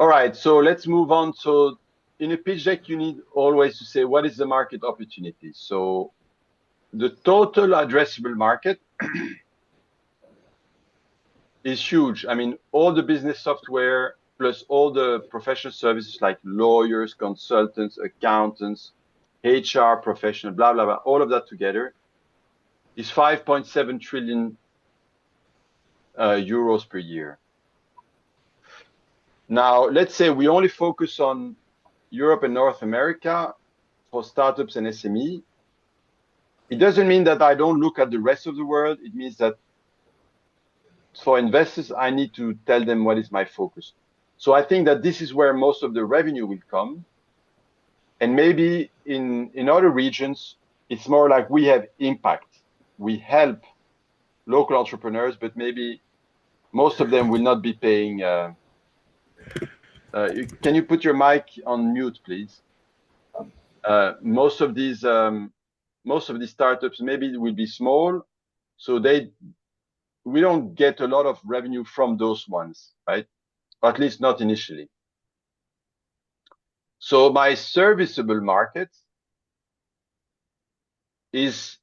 All right, so let's move on. So in a pitch deck, you need always to say, what is the market opportunity? So the total addressable market is huge. I mean, all the business software plus all the professional services like lawyers, consultants, accountants, HR professional, blah, blah, blah, all of that together is 5.7 trillion euros per year. Now, let's say we only focus on Europe and North America for startups and SME. It doesn't mean that I don't look at the rest of the world. It means that for investors, I need to tell them what is my focus. So I think that this is where most of the revenue will come. And maybe in other regions, it's more like we have impact. We help local entrepreneurs, but maybe most of them will not be paying. Can you put your mic on mute, please? Most of these startups maybe will be small, so we don't get a lot of revenue from those ones, right? Or at least not initially. So my serviceable market is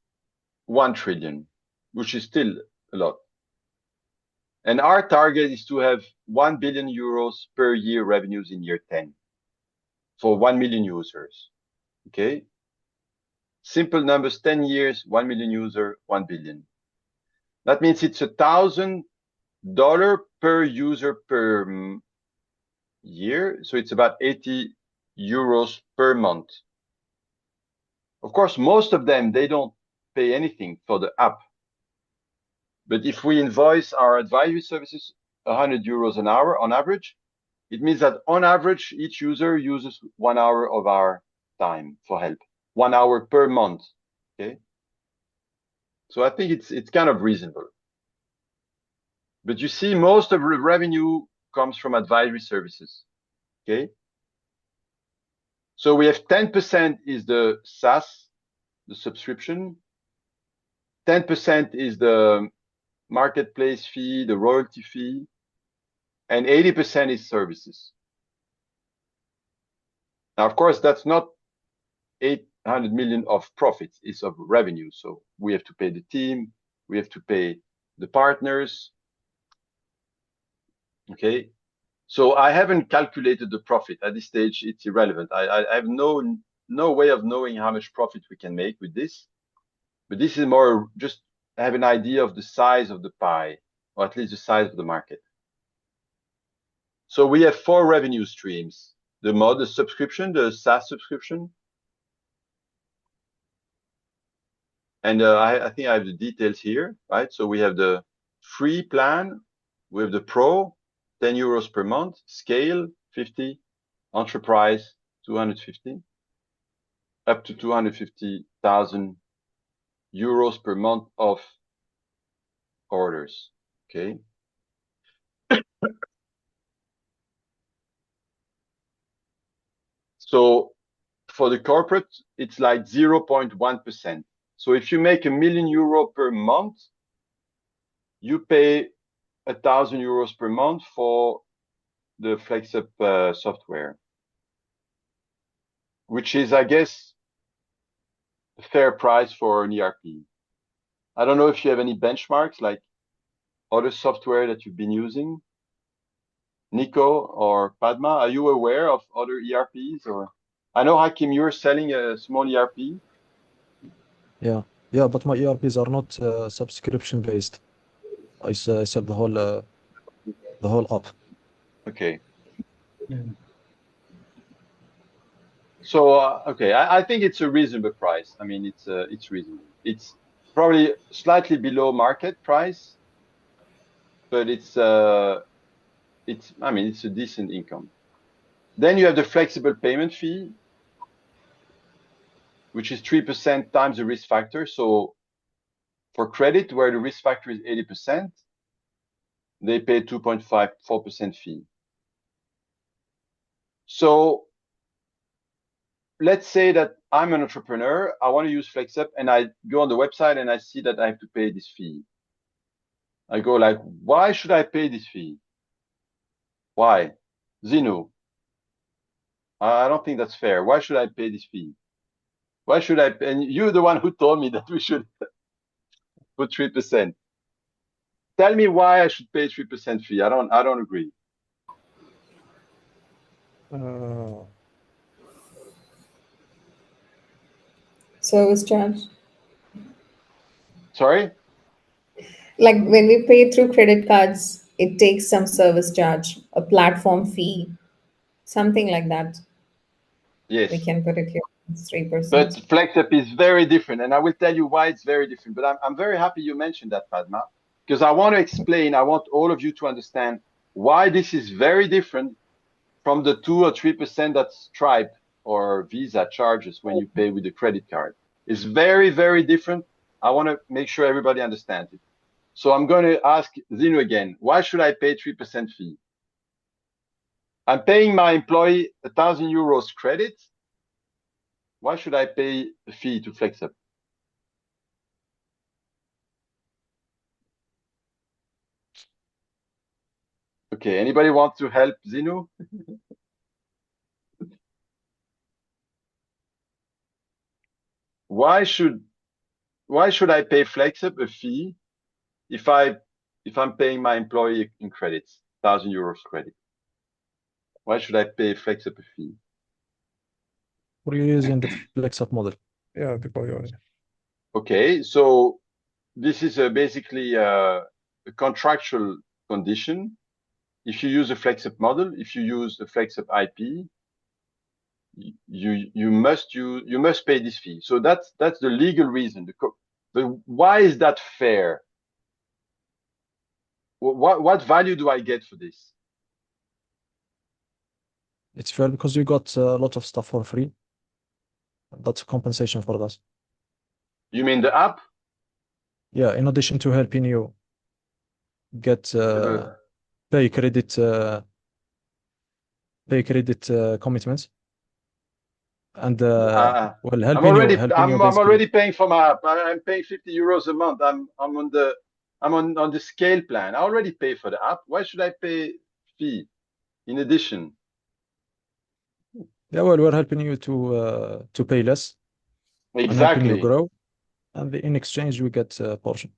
1 trillion, which is still a lot. And our target is to have 1 billion euros per year revenues in year 10 for 1 million users. Okay. Simple numbers, 10 years, 1 million user, 1 billion. That means it's $1,000 per user per year. So it's about 80 euros per month. Of course, most of them, they don't pay anything for the app. But if we invoice our advisory services 100 euros an hour on average, it means that on average, each user uses 1 hour of our time for help, 1 hour per month. Okay. So I think it's kind of reasonable. But you see, most of the revenue comes from advisory services. Okay. So we have 10% is the SaaS, the subscription. 10% is the marketplace fee, the royalty fee, and 80% is services. Now, of course, that's not 800 million of profits, it's of revenue. So we have to pay the team, we have to pay the partners. Okay. So I haven't calculated the profit at this stage. It's irrelevant. I have no way of knowing how much profit we can make with this, but this is more just have an idea of the size of the pie, or at least the size of the market. So we have 4 revenue streams: the subscription, the SaaS subscription, and I think I have the details here, right? So we have the free plan, we have the pro, 10 euros per month, scale 50, enterprise 250, up to 250,000 euros per month of orders. Okay. So for the corporate, it's like 0.1%. So if you make €1 million per month, you pay 1,000 euros per month for the FlexUp software, which is, I guess, a fair price for an ERP. I don't know if you have any benchmarks like other software that you've been using, Nico or Padma. Are you aware of other ERPs? Or I know, Hakim, you're selling a small ERP. Yeah, yeah, but my ERPs are not subscription based. I sell the whole app. Okay. Yeah. So okay, I think it's a reasonable price. I mean, it's reasonable. It's probably slightly below market price, but it's I mean, it's a decent income. Then you have the flexible payment fee, which is 3% times the risk factor. So for credit, where the risk factor is 80%, they pay 2.54% fee. So let's say that I'm an entrepreneur, I want to use FlexUp, and I go on the website and I see that I have to pay this fee. I go like, why should I pay this fee? Why? Zeno, I don't think that's fair. Why should I pay this fee? Why should I? And you're the one who told me that we should put 3%. Tell me why I should pay 3% fee. I don't agree. Service charge. Sorry? Like when we pay through credit cards, it takes some service charge, a platform fee, something like that. Yes. We can put it here. It's 3%. But FlexUp is very different, and I will tell you why it's very different. But I'm very happy you mentioned that, Padma, because I want to explain. I want all of you to understand why this is very different from the 2 or 3% that Stripe or Visa charges when you pay with a credit card. It's very, very different. I want to make sure everybody understands it. So I'm going to ask Zeno again, why should I pay 3% fee? I'm paying my employee 1,000 euros credit. Why should I pay a fee to FlexUp? Okay, anybody want to help Zeno? Why should I pay FlexUp a fee if I'm paying my employee in credits, 1,000 euros credit? Why should I pay FlexUp a fee? For you using the FlexUp model. Yeah, people use it. Okay, so this is basically a contractual condition. If you use a FlexUp model, if you use a FlexUp IP, you must pay this fee. So that's the legal reason. But why is that fair? What value do I get for this? It's fair because you got a lot of stuff for free. That's a compensation for that. You mean the app? Yeah, in addition to helping you get pay credit commitments and well I'm helping already you I'm basically. already paying for my app. I'm paying 50 euros a month. I'm on the scale plan. I already pay for the app. Why should I pay fee in addition? Yeah, well, we're helping you to pay less and helping you Exactly. grow, and in exchange we get a portion.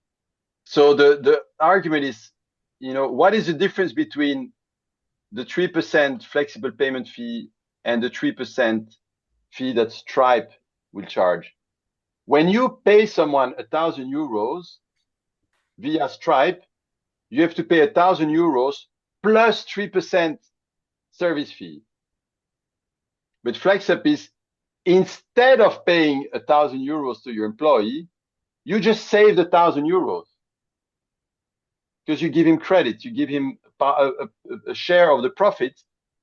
So the argument is, what is the difference between the 3% flexible payment fee and the 3% fee that Stripe will charge? When you pay someone 1,000 euros via Stripe, you have to pay 1,000 euros plus 3% service fee. But FlexUp is, instead of paying 1,000 euros to your employee, you just saved 1,000 euros because you give him credit, you give him a share of the profit.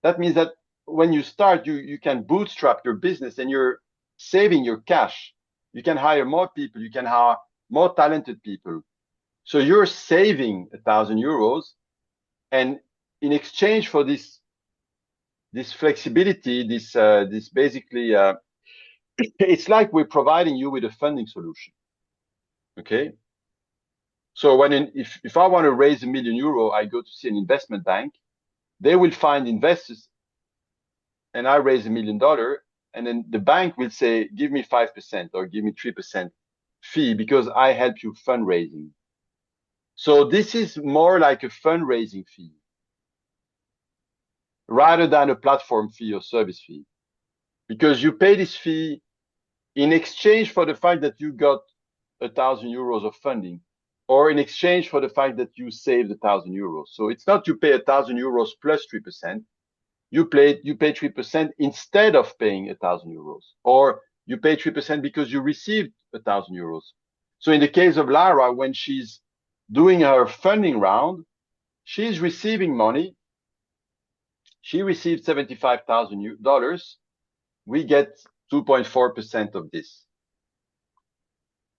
That means that when you start, you can bootstrap your business and you're saving your cash. You can hire more people, you can hire more talented people. So you're saving 1,000 euros, and in exchange for this flexibility, this basically, it's like we're providing you with a funding solution. Okay. So if I want to raise €1 million, I go to see an investment bank. They will find investors, and I raise $1 million, and then the bank will say, give me 5% or give me 3% fee because I help you fundraising. So this is more like a fundraising fee rather than a platform fee or service fee, because you pay this fee in exchange for the fact that you got 1,000 euros of funding, or in exchange for the fact that you saved 1,000 euros. So it's not you pay 1,000 euros plus 3%. You pay 3% instead of paying 1,000 euros, or you pay 3% because you received 1,000 euros. So in the case of Lara, when she's doing her funding round, she's receiving money. She received $75,000. We get 2.4% of this.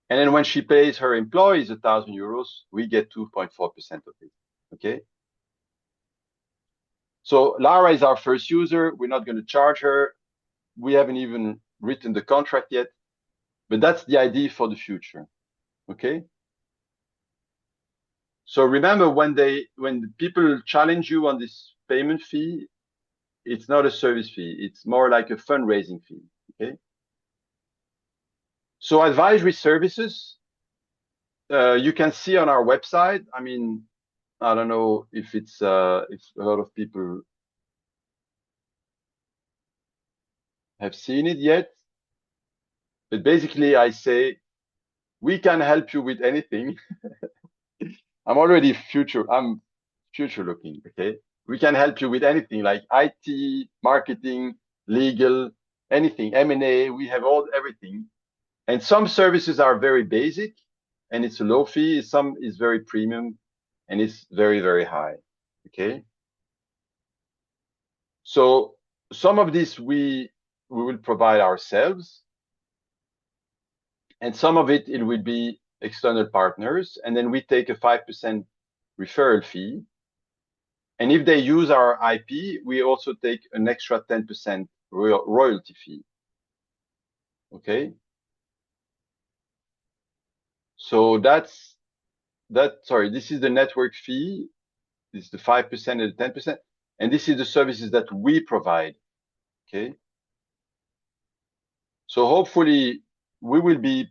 And then when she pays her employees 1,000 euros, we get 2.4% of it. Okay. So Lara is our first user. We're not going to charge her. We haven't even written the contract yet, but that's the idea for the future. Okay. So remember, when people challenge you on this payment fee, it's not a service fee. It's more like a fundraising fee. Okay. So advisory services, you can see on our website. I mean, I don't know if it's if a lot of people have seen it yet, but basically I say we can help you with anything. I'm future looking. Okay, we can help you with anything like IT, marketing, legal, anything, M&A. We have everything. And some services are very basic and it's a low fee. Some is very premium and it's very, very high. Okay. So some of this we will provide ourselves, and some of it will be external partners. And then we take a 5% referral fee. And if they use our IP, we also take an extra 10% royalty fee. Okay. So sorry, this is the network fee. This is the 5% and the 10%. And this is the services that we provide. Okay. So hopefully we will be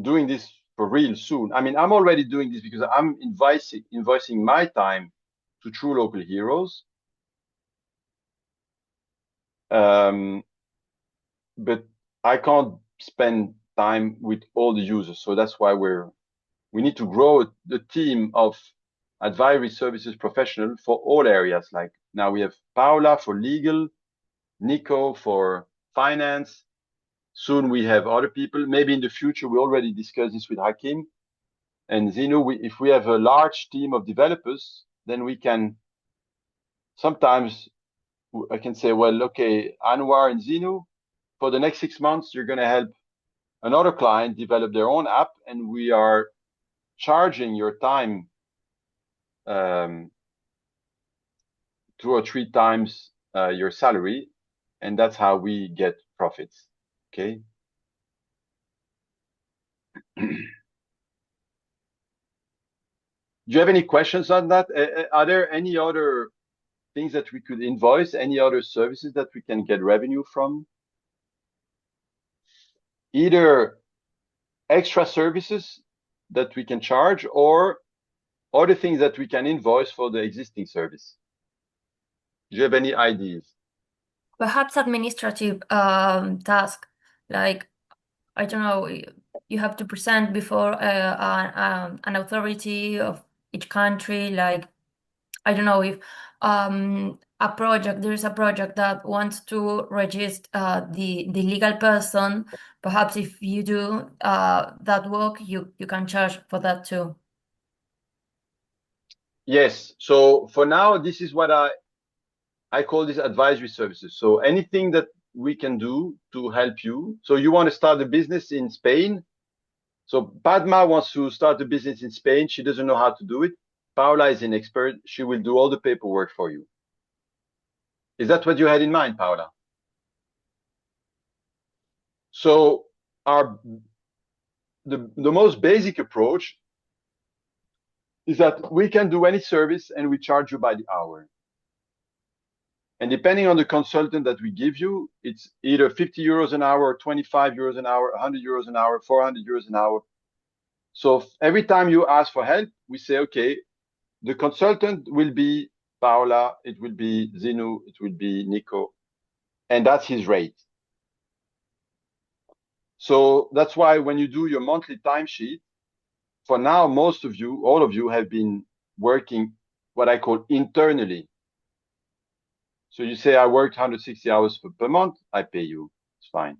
doing this for real soon. I mean, I'm already doing this because I'm invoicing my time to True Local Heroes. But I can't spend time with all the users. So that's why we need to grow the team of advisory services professional for all areas. Like now we have Paula for legal, Nico for finance. Soon we have other people. Maybe in the future, we already discussed this with Hakim and Zeno. If we have a large team of developers, then we can sometimes, I can say, well, okay, Anwar and Zeno, for the next 6 months, you're going to help another client develop their own app, and we are charging your time 2 or 3 times your salary, and that's how we get profits. Okay. Do you have any questions on that? Are there any other things that we could invoice? Any other services that we can get revenue from? Either extra services that we can charge or other things that we can invoice for the existing service. Do you have any ideas? Perhaps administrative task, like, I don't know, you have to present before an authority of each country. Like, I don't know if there is a project that wants to register the legal person. Perhaps if you do that work, you can charge for that too. Yes. So for now, this is what I call this advisory services. So anything that we can do to help you. So you want to start a business in Spain. So Padma wants to start a business in Spain. She doesn't know how to do it. Paula is an expert. She will do all the paperwork for you. Is that what you had in mind, Paula? So the most basic approach is that we can do any service and we charge you by the hour. And depending on the consultant that we give you, it's either 50 euros an hour, 25 euros an hour, 100 euros an hour, 400 euros an hour. So every time you ask for help, we say, okay, the consultant will be Paula, it will be Zinu, it will be Nico, and that's his rate. So that's why when you do your monthly timesheet, for now, most of you, all of you have been working what I call internally. So you say, I worked 160 hours per month, I pay you, it's fine.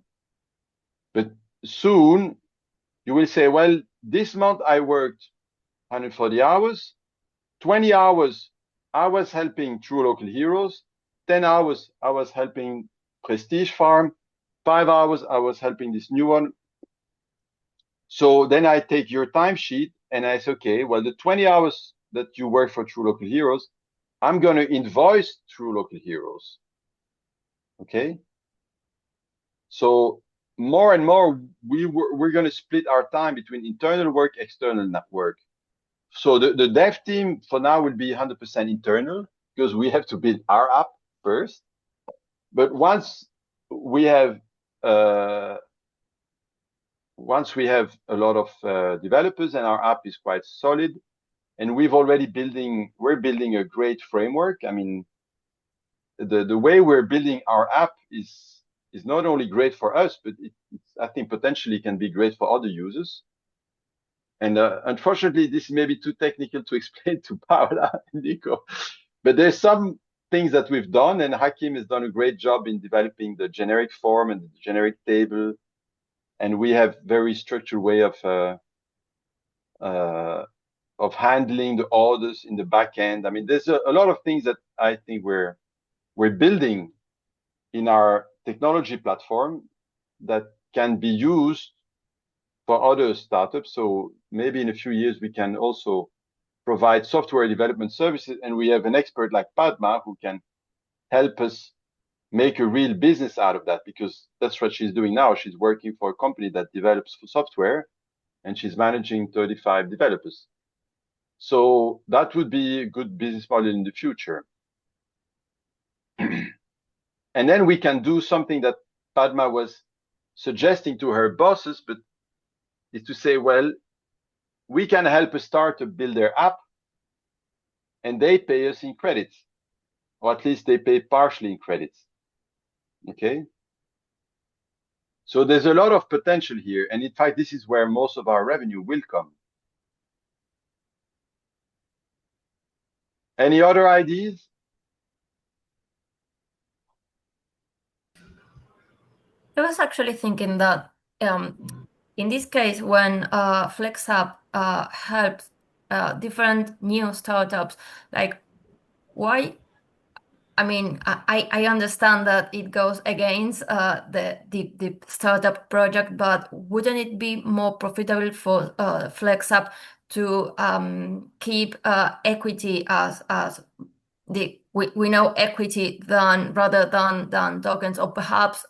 But soon you will say, well, this month I worked 140 hours, 20 hours I was helping True Local Heroes, 10 hours I was helping Prestige Farm, 5 hours I was helping this new one. So then I take your timesheet and I say, okay, well, the 20 hours that you work for True Local Heroes, I'm going to invoice True Local Heroes. Okay. So more and more, we're going to split our time between internal work, external work. So the dev team for now will be 100% internal because we have to build our app first. But once we have a lot of developers and our app is quite solid, and we're building a great framework. I mean, the way we're building our app is not only great for us, but it's I think potentially can be great for other users. And unfortunately, this may be too technical to explain to Paola and Nico, but there's some things that we've done, and Hakim has done a great job in developing the generic form and the generic table, and we have very structured way of handling the orders in the back end. I mean, there's a lot of things that I think we're building in our technology platform that can be used for other startups. So maybe in a few years we can also provide software development services, and we have an expert like Padma who can help us make a real business out of that, because that's what she's doing now. She's working for a company that develops software, and she's managing 35 developers. So that would be a good business model in the future. And then we can do something that Padma was suggesting to her bosses, but is to say, well, we can help a startup build their app, and they pay us in credits, or at least they pay partially in credits. Okay. So there's a lot of potential here. And in fact, this is where most of our revenue will come. Any other ideas? I was actually thinking that in this case, when FlexUp helps different new startups, like why? I mean, I understand that it goes against the startup project, but wouldn't it be more profitable for FlexUp to keep equity as we know equity rather than tokens, or perhaps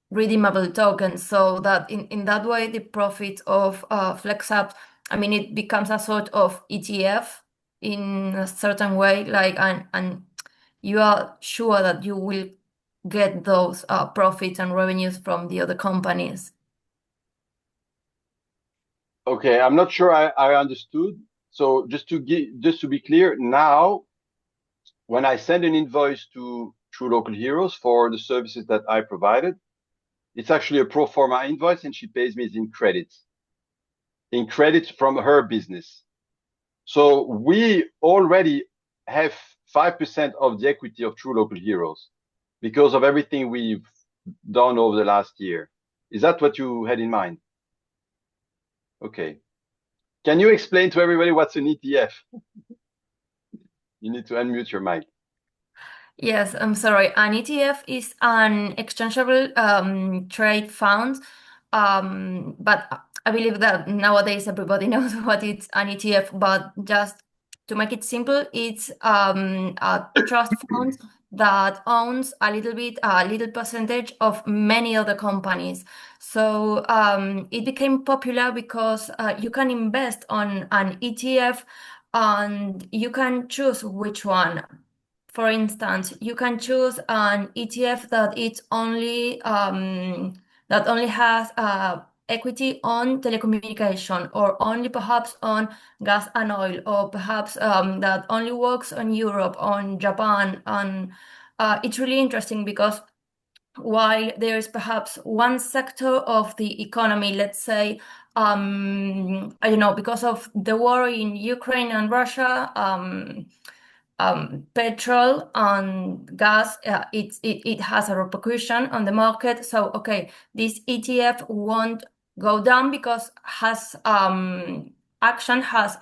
redeemable tokens, so that in that way the profit of FlexUp, I mean, it becomes a sort of ETF in a certain way, like and you are sure that you will get those profits and revenues from the other companies. Okay, I'm not sure I understood. So just to be clear, now when I send an invoice to True Local Heroes for the services that I provided, it's actually a pro forma invoice, and she pays me in credits from her business. So we already have 5% of the equity of True Local Heroes because of everything we've done over the last year. Is that what you had in mind? Okay. Can you explain to everybody what's an ETF? You need to unmute your mic. Yes, I'm sorry. An ETF is an exchangeable trade fund, but I believe that nowadays everybody knows what it's an ETF. But just to make it simple, it's a trust fund that owns a little percentage of many other companies. So it became popular because you can invest on an ETF and you can choose which one. For instance, you can choose an ETF that only has equity on telecommunication, or only perhaps on gas and oil, or perhaps that only works on Europe, on Japan. And it's really interesting because while there is perhaps one sector of the economy, let's say, I don't know, because of the war in Ukraine and Russia, petrol and gas, it has a repercussion on the market. So, okay, this ETF won't go down because Action has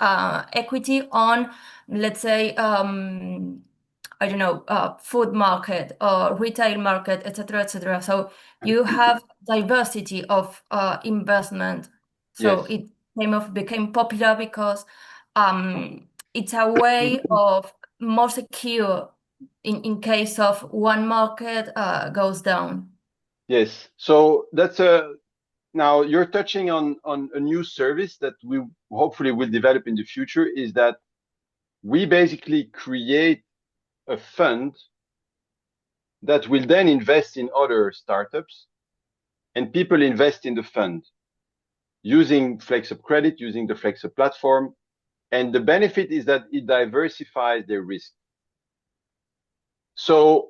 equity on, let's say, I don't know, food market or retail market, etc., etc. So you have diversity of investment. So Yes. it became popular because it's a way of more secure in case of one market goes down. Yes. So that's now you're touching on a new service that we hopefully will develop in the future, is that we basically create a fund that will then invest in other startups, and people invest in the fund using FlexUp Credit, using the FlexUp platform. And the benefit is that it diversifies their risk. So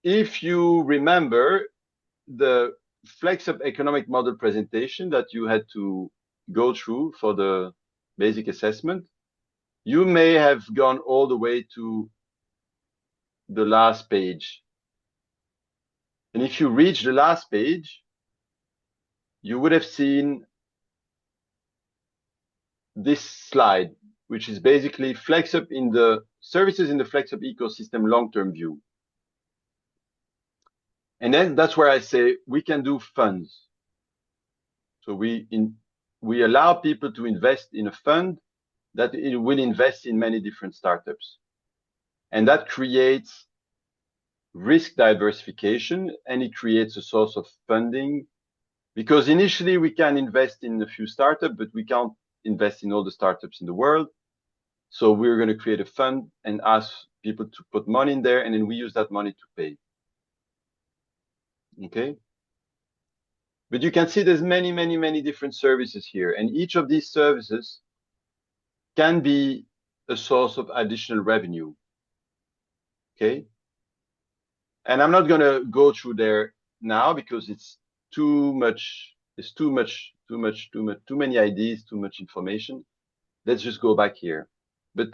if you remember the FlexUp economic model presentation that you had to go through for the basic assessment, you may have gone all the way to the last page. And if you reach the last page, you would have seen this slide, which is basically FlexUp in the services in the FlexUp ecosystem long-term view. And then that's where I say we can do funds. So we allow people to invest in a fund that it will invest in many different startups. And that creates risk diversification, and it creates a source of funding, because initially we can invest in a few startups, but we can't invest in all the startups in the world. So we're going to create a fund and ask people to put money in there, and then we use that money to pay. Okay. But you can see there's many, many, many different services here, and each of these services can be a source of additional revenue. Okay. And I'm not going to go through there now because it's too much. It's too many ideas, too much information. Let's just go back here. But